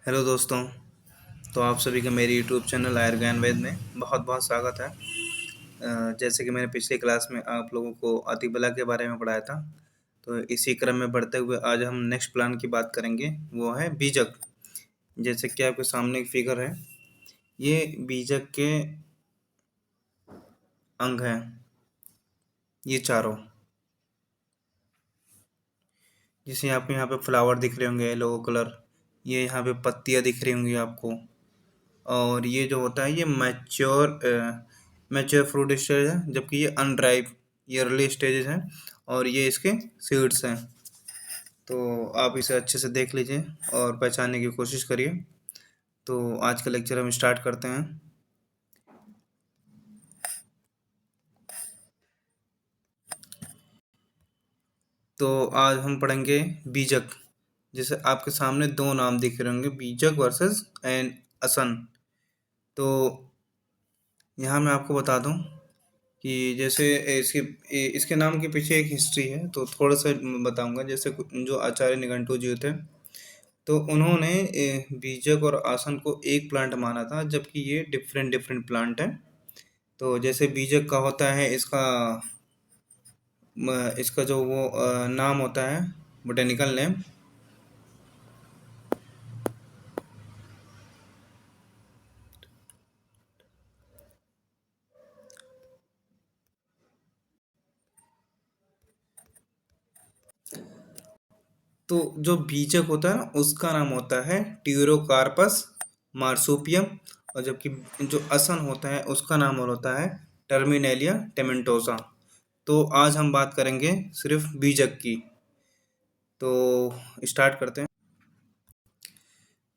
Hello दोस्तों। तो आप सभी का मेरे यूट्यूब चैनल आयुर्ज्ञान वेद में बहुत बहुत स्वागत है। जैसे कि मैंने पिछले क्लास में आप लोगों को अतिबला के बारे में पढ़ाया था, तो इसी क्रम में बढ़ते हुए आज हम नेक्स्ट प्लान की बात करेंगे, वो है बीजक। जैसे कि आपके सामने एक फिगर है, ये बीजक के अंग हैं, ये चारों। जैसे आपको यहाँ पे फ्लावर दिख रहे होंगे येलो कलर, ये यहाँ पे पत्तियाँ दिख रही होंगी आपको। और ये जो होता है ये मैच्योर फ्रूट स्टेज है, जबकि ये अनराइप, ये अर्ली स्टेजेस हैं और ये इसके सीड्स हैं। तो आप इसे अच्छे से देख लीजिए और पहचानने की कोशिश करिए। तो आज का लेक्चर हम स्टार्ट करते हैं। तो आज हम पढ़ेंगे बीजक। जैसे आपके सामने दो नाम दिख रहे होंगे, बीजक वर्सेस एंड असन। तो यहाँ मैं आपको बता दूं कि जैसे इसके इसके नाम के पीछे एक हिस्ट्री है, तो थोड़ा सा बताऊंगा। जैसे जो आचार्य निघंटू जी थे, तो उन्होंने बीजक और आसन को एक प्लांट माना था, जबकि ये डिफरेंट डिफरेंट प्लांट है। तो जैसे बीजक का होता है इसका जो वो नाम होता है, बोटेनिकल नेम। तो जो बीजक होता है ना, उसका नाम होता है ट्यूरोकार्पस मार्सुपियम। और जबकि जो असन होता है उसका नाम और होता है टर्मिनेलिया टेमेंटोसा। तो आज हम बात करेंगे सिर्फ बीजक की। तो स्टार्ट करते हैं।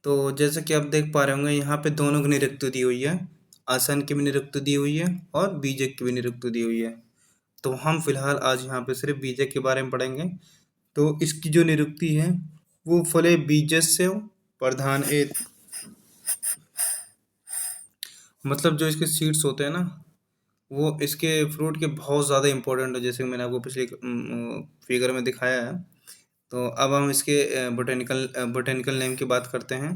तो जैसे कि आप देख पा रहे होंगे, यहाँ पे दोनों की निरुक्ति दी हुई है, आसन की भी निरुक्ति दी हुई है और बीजक की भी निरुक्ति दी हुई है। तो हम फिलहाल आज यहाँ पे सिर्फ बीजक के बारे में पढ़ेंगे। तो इसकी जो निरुक्ति है वो फले बीजस्य प्रधान ए, मतलब जो इसके सीड्स होते हैं ना, वो इसके फ्रूट के बहुत ज़्यादा इंपॉर्टेंट है, जैसे कि मैंने आपको पिछले फिगर में दिखाया है। तो अब हम इसके बोटेनिकल नेम की बात करते हैं।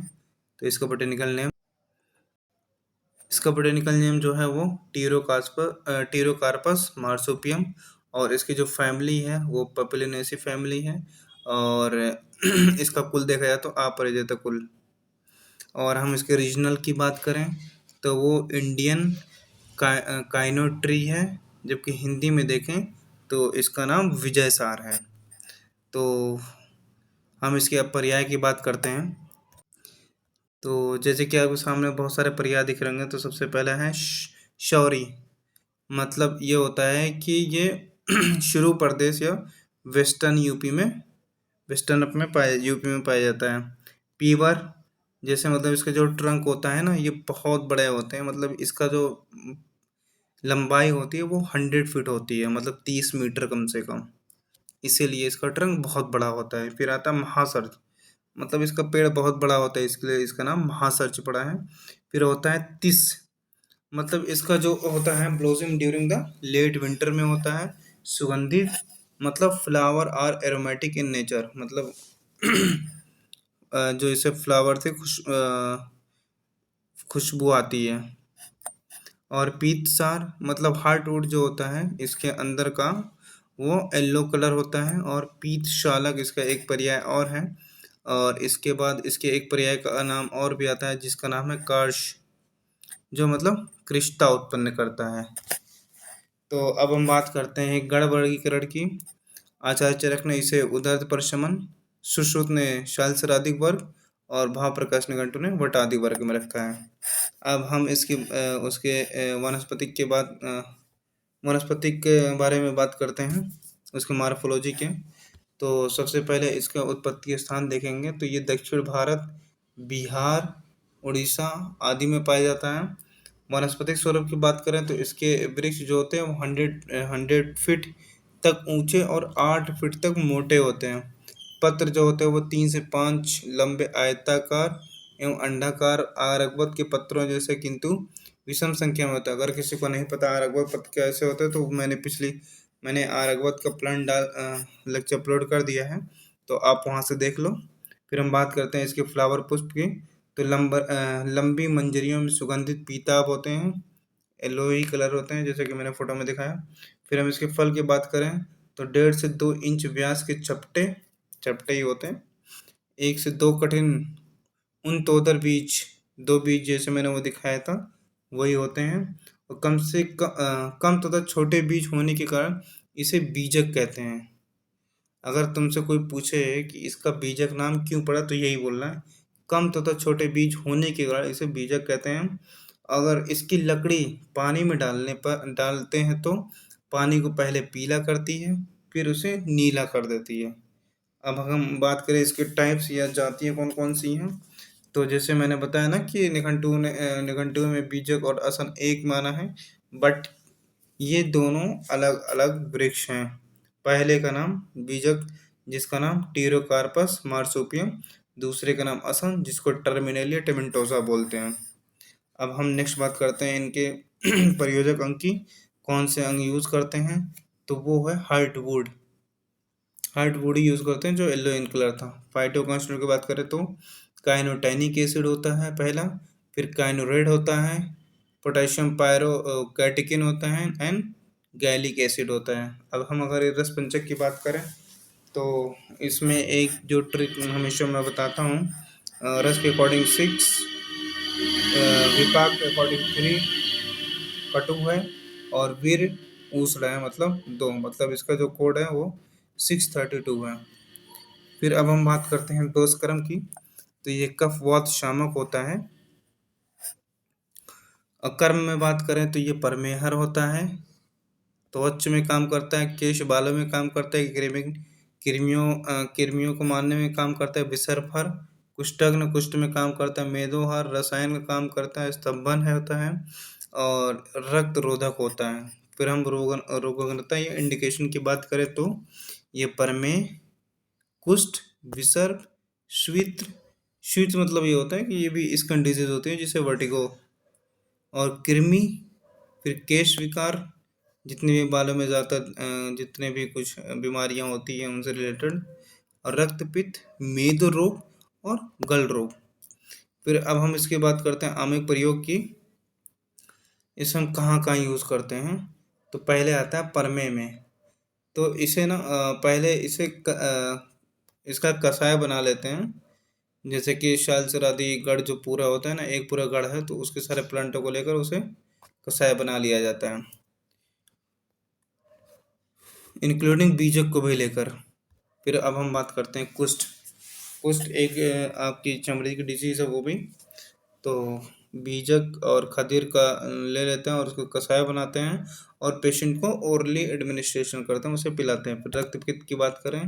तो इसका बोटेनिकल नेम जो है वो टीरोकार्पस मार्सोपियम। और इसकी जो फैमिली है वो पपिलिनेसी फैमिली है। और इसका कुल देखा जाए तो अपराजिता कुल। और हम इसके रीजनल की बात करें तो वो इंडियन काइनोट्री है, जबकि हिंदी में देखें तो इसका नाम विजय सार है। तो हम इसके अब पर्याय की बात करते हैं। तो जैसे कि आपके सामने बहुत सारे पर्याय दिख रहे होंगे, तो सबसे पहला है शौरी। मतलब ये होता है कि ये शुरू प्रदेश या वेस्टर्न यूपी में, वेस्टर्न अप में पाया यूपी में पाया जाता है। पीवर, जैसे मतलब इसका जो ट्रंक होता है ना, ये बहुत बड़े होते हैं। मतलब इसका जो लंबाई होती है वो 100 फीट होती है, मतलब 30 मीटर कम से कम। इसीलिए इसका ट्रंक बहुत बड़ा होता है। फिर आता है महासर्ज, मतलब इसका पेड़ बहुत बड़ा होता है, इसके लिए इसका नाम महासर्ज पड़ा है। फिर होता है तिस, मतलब इसका जो होता है blossom during the late winter में होता है। सुगंधित, मतलब flower are aromatic in nature, मतलब जो इसे फ्लावर से खुशबू आती है। और पीतसार, मतलब हार्टवुड जो होता है इसके अंदर का, वो येलो कलर होता है। और पीतशालक इसका एक पर्याय और है। और इसके बाद इसके एक पर्याय का नाम और भी आता है, जिसका नाम है कार्श, जो मतलब कृष्णता उत्पन्न करता है। तो अब हम बात करते हैं गण वर्गीकरण की। आचार्य चरक ने इसे उदर प्रशमन, सुश्रुत ने शाल्सरादिक वर्ग और भाव प्रकाश निघंटु ने वटादि वर्ग में रखा है। अब हम इसकी उसके वनस्पतिक के बाद वनस्पतिक के बारे में बात करते हैं, उसके मार्फोलॉजी के। तो सबसे पहले इसका उत्पत्ति स्थान देखेंगे तो ये दक्षिण भारत, बिहार, उड़ीसा आदि में पाया जाता है। वनस्पतिक स्वरूप की बात करें तो इसके वृक्ष जो होते हैं वो 100 फीट तक ऊंचे और 8 फीट तक मोटे होते हैं। पत्र जो होते हैं वो 3 से 5 लंबे आयताकार एवं अंडाकार आरक्वत के पत्रों जैसे, किंतु विषम संख्या में होता है। अगर किसी को नहीं पता आरक्वत पत्र कैसे होते हैं, तो मैंने आरक्वत का प्लान लेक्चर अपलोड कर दिया है, तो आप वहां से देख लो। फिर हम बात करते हैं इसके फ्लावर पुष्प की। तो लंबी मंजरियों में सुगंधित पीताब होते हैं, येलोई कलर होते हैं जैसे कि मैंने फोटो में दिखाया। फिर हम इसके फल की बात करें तो 1.5 से 2 इंच व्यास के चपटे चपटे ही होते हैं। 1 से 2 कठिन उन तोदर बीज, 2 बीज जैसे मैंने वो दिखाया था वही होते हैं। और कम तथा छोटे बीज होने के कारण इसे बीजक कहते हैं। अगर तुमसे कोई पूछे कि इसका बीजक नाम क्यों पड़ा तो यही बोलना है, कम तथा छोटे बीज होने के कारण इसे बीजक कहते हैं। अगर इसकी लकड़ी पानी में डालते हैं तो पानी को पहले पीला करती है, फिर उसे नीला कर देती है। अब हम बात करें इसके टाइप्स या जातियाँ कौन कौन सी हैं, तो जैसे मैंने बताया ना कि निघंटु में बीजक और असन एक माना है, बट ये दोनों अलग अलग वृक्ष हैं। पहले का नाम बीजक जिसका नाम टीरोकार्पस मार्सोपियम, दूसरे का नाम असन जिसको टर्मिनेलिया टेमेंटोसा बोलते हैं। अब हम नेक्स्ट बात करते हैं इनके प्रयोजक अंग की, कौन से अंग यूज करते हैं, तो वो है हार्टवुड ही यूज करते हैं जो येलो इन कलर था। फाइटोकंस्टिट्यूएंट की बात करें तो काइनोटैनिक एसिड होता है पहला, फिर काइनोरेड होता है, पोटेशियम पायरो कैटेकिन होता है एंड गैलिक एसिड होता है। अब हम अगर रस पंचक की बात करें तो इसमें एक जो ट्रिक हमेशा मैं बताता हूँ, रस के अकॉर्डिंग 6, विपाक के अकॉर्डिंग 3, कटु है, और वीर ऊसड़ा है मतलब 2, मतलब इसका जो कोड है वो 632 है। फिर अब हम बात करते हैं दोष कर्म की, तो ये कफ वात शामक होता है। कर्म में बात करें तो ये परमेहर होता है, त्वच में काम करता है, केश बालों में काम करता है, कृमियों को मारने में काम करता है, विसर्फर, कुष्ठग्न कुष्ठ में काम करता है, मेदोहार रसायन का काम करता है, स्तंभन है होता है, और रक्त रोधक होता है। फिर हम रोगग्रंथता या इंडिकेशन की बात करें तो ये परमेह, कुष्ठ, विसर्प, श्वित्र, श्वित्र मतलब ये होता है कि ये भी स्किन डिजीज होती है जिसे वर्टिगो, और कृमि, फिर केश विकार, जितने भी बालों में ज़्यादा जितने भी कुछ बीमारियां होती हैं उनसे रिलेटेड, और रक्तपित्त, मेद रोग और गल रोग। फिर अब हम इसकी बात करते हैं आमिक प्रयोग की, इसे हम कहाँ कहाँ यूज़ करते हैं, तो पहले आता है परमे में। तो इसे ना पहले इसका कषाय बना लेते हैं, जैसे कि शालचर आदि गढ़ जो पूरा होता है ना, एक पूरा गढ़ है तो उसके सारे प्लांटों को लेकर उसे कषाय बना लिया जाता है, इंक्लूडिंग बीजक को भी लेकर। फिर अब हम बात करते हैं कुष्ठ। कुष्ठ एक आपकी चमड़ी की डिजीज है वो भी, तो बीजक और खदीर का ले लेते हैं और उसको कषाय बनाते हैं और पेशेंट को ओरली एडमिनिस्ट्रेशन करते हैं, उसे पिलाते हैं। फिर रक्त पित्त की बात करें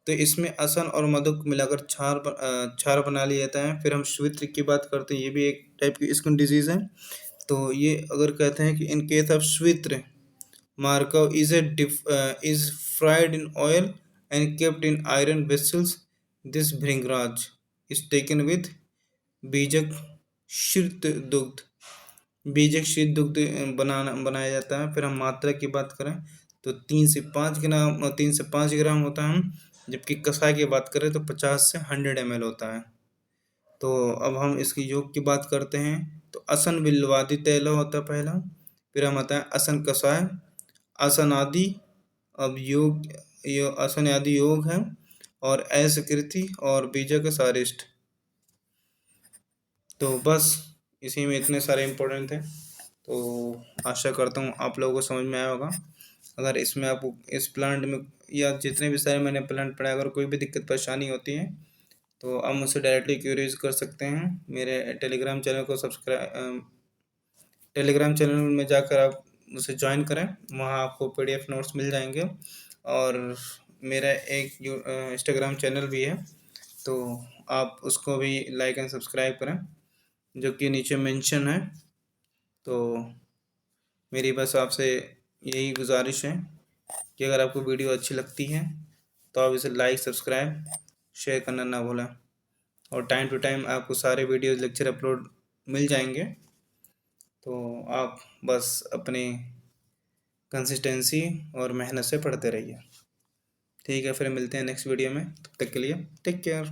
तो इसमें असन और मधु को मिलाकर क्षार बना लिया जाता है। फिर हम श्वित्र की बात करते हैं, ये भी एक टाइप की स्किन डिजीज है। तो ये अगर कहते हैं कि इन केस ऑफ श्वित्र, Markov is fried in oil and kept in iron vessels. This bhringraj is taken with बीजक शीत दुग्ध, बीजक शीत दुग्ध बनाया जाता है। फिर हम मात्रा की बात करें तो 3 से 5 ग्राम होता है, जबकि कषाय की बात करें तो 50 से 100 ml होता है। तो अब हम इसकी योग की बात करते हैं, तो असन बिल्वादी तैला होता है पहला, फिर हम आता है असन कषाय, आसन आदि। अब योग, ये आसन आदि योग है, और असकृति और बीजक सारिष्ट। तो बस इसी में इतने सारे इम्पोर्टेंट थे, तो आशा करता हूँ आप लोगों को समझ में आया होगा। अगर इसमें आपको इस प्लांट में या जितने भी सारे मैंने प्लांट पढ़ाए अगर कोई भी दिक्कत परेशानी होती है तो आप मुझसे डायरेक्टली क्यूरीज कर सकते हैं। मेरे टेलीग्राम चैनल को टेलीग्राम चैनल में जाकर आप उसे ज्वाइन करें, वहाँ आपको पीडीएफ नोट्स मिल जाएंगे। और मेरा एक जो इंस्टाग्राम चैनल भी है, तो आप उसको भी लाइक एंड सब्सक्राइब करें, जो कि नीचे मेंशन है। तो मेरी बस आपसे यही गुजारिश है कि अगर आपको वीडियो अच्छी लगती है तो आप इसे लाइक सब्सक्राइब शेयर करना ना भूलें, और टाइम टू टाइम आपको सारे वीडियो लेक्चर अपलोड मिल जाएंगे। तो आप बस अपनी कंसिस्टेंसी और मेहनत से पढ़ते रहिए। ठीक है, फिर मिलते हैं नेक्स्ट वीडियो में, तब तक के लिए टेक केयर।